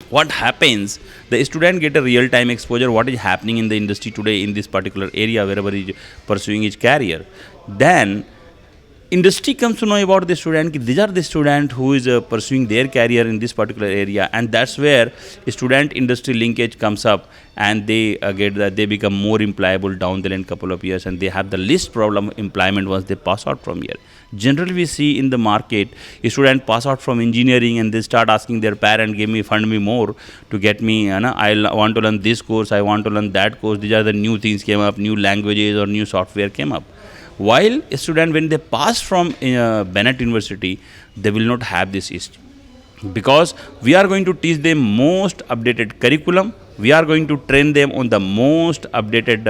what happens, the student get a real time exposure what is happening in the industry today in this particular area wherever he is pursuing his career. Then industry comes to know about the student, these are the student who is pursuing their career in this particular area, and that's where student industry linkage comes up, and they get that they become more employable down the line couple of years, and they have the least problem employment once they pass out from here. Generally we see in the market a student pass out from engineering and they start asking their parent, give me, fund me more to get me, I want to learn this course, I want to learn that course, these are the new things came up, new languages or new software came up. While a student, when they pass from Bennett University, they will not have this issue, because we are going to teach them most updated curriculum. We are going to train them on the most updated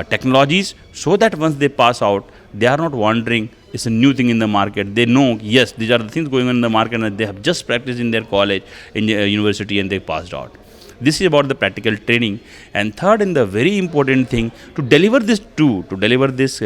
technologies, so that once they pass out, they are not wondering it's a new thing in the market. They know, yes, these are the things going on in the market, and they have just practiced in their college, in university, and they passed out. This is about the practical training. And third, and the very important thing, to deliver this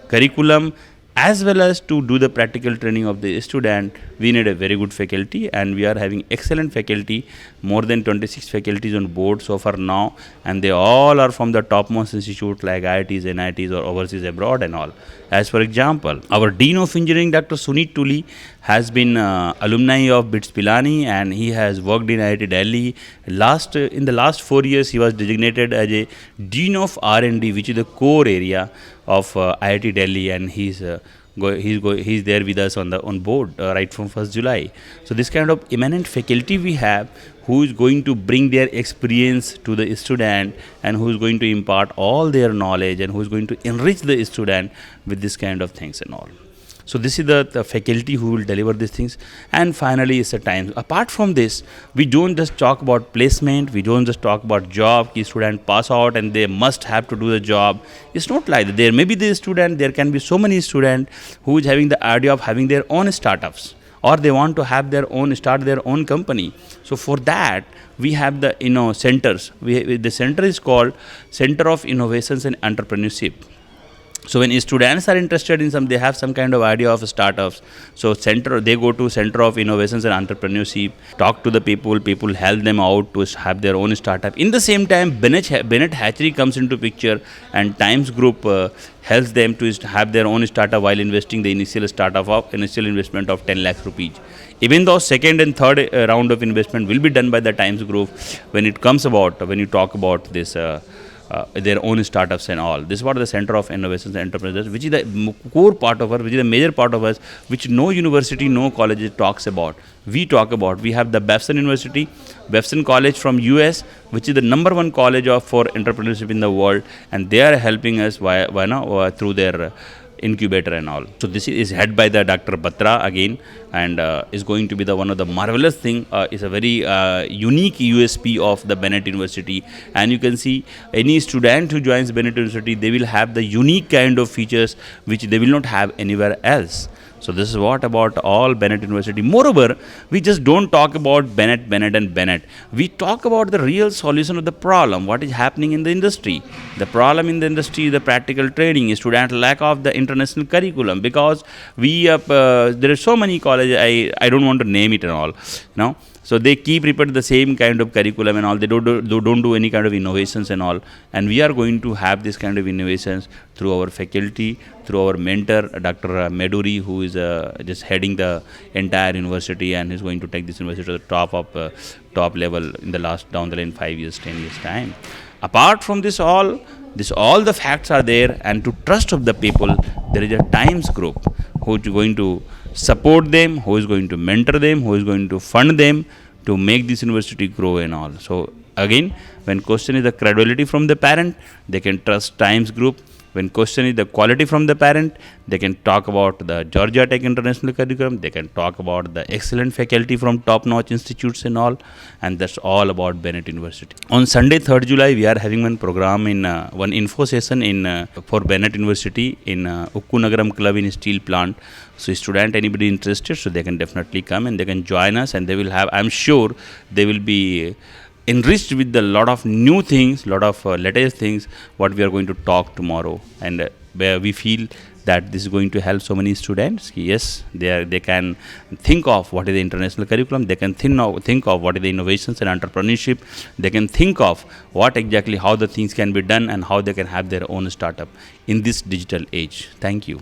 curriculum as well as to do the practical training of the student, we need a very good faculty, and we are having excellent faculty, more than 26 faculties on board so far now, and they all are from the topmost institute like IITs, NITs or overseas abroad and all. As for example, our Dean of Engineering, Dr. Sunit Tuli, has been alumni of BITS Pilani, and he has worked in IIT Delhi. In the last 4 years, he was designated as a Dean of R&D, which is the core area of IIT Delhi, and he's there with us on board right from 1st July. So this kind of eminent faculty we have, who is going to bring their experience to the student, and who is going to impart all their knowledge, and who is going to enrich the student with this kind of things and all. So this is the faculty who will deliver these things. And finally, it's a time. Apart from this, we don't just talk about placement. We don't just talk about job. Ki student pass out and they must have to do the job. It's not like that. There may be the student. There can be so many students who is having the idea of having their own startups, or they want to have start their own company. So for that, we have the centers. The center is called Center of Innovations and Entrepreneurship. So when students are interested in they have some kind of idea of startups. So they go to Center of Innovations and Entrepreneurship, talk to the people help them out to have their own startup. In the same time, Bennett Hatchery comes into picture, and Times Group helps them to have their own startup while investing the initial investment of 10 lakh rupees. Even though second and third round of investment will be done by the Times Group when you talk about this. Their own startups and all. This is what the Center of Innovations and Enterprises, which is the core part of us, which is the major part of us, which no university, no college talks about. We talk about. We have the Babson University, Babson College from US, which is the #1 college for entrepreneurship in the world, and they are helping us through their incubator and all. So this is head by the Dr. Batra again, and is going to be one of the marvelous thing. Is a very unique USP of the Bennett University, and you can see any student who joins Bennett University, they will have the unique kind of features which they will not have anywhere else. So this is what about all Bennett University. Moreover, we just don't talk about Bennett. We talk about the real solution of the problem, what is happening in the industry. The problem in the industry is the practical training, student lack of the international curriculum, because there are so many colleges, I don't want to name it and all, So they keep repeating the same kind of curriculum and all. They don't do any kind of innovations and all. And we are going to have this kind of innovations through our faculty, through our mentor, Dr. Meduri, who is just heading the entire university, and is going to take this university to the top level in down the line 5 years, 10 years time. Apart from this all the facts are there, and to trust of the people, there is a Times Group who is going to support them, who is going to mentor them, who is going to fund them to make this university grow and all. So again, when question is the credibility from the parent, they can trust Times Group. When question is the quality from the parent, they can talk about the Georgia Tech International Curriculum. They can talk about the excellent faculty from top-notch institutes and all. And that's all about Bennett University. On Sunday, 3rd July, we are having one program one info session for Bennett University in Ukku Nagaram Club in Steel Plant. So anybody interested, so they can definitely come and they can join us, and they will have, I'm sure they will be enriched with a lot of new things, lot of latest things, what we are going to talk tomorrow. And where we feel that this is going to help so many students. Yes, they can think of what is the international curriculum, they can think of what is the innovations and entrepreneurship, they can think of what exactly how the things can be done and how they can have their own startup in this digital age. Thank you.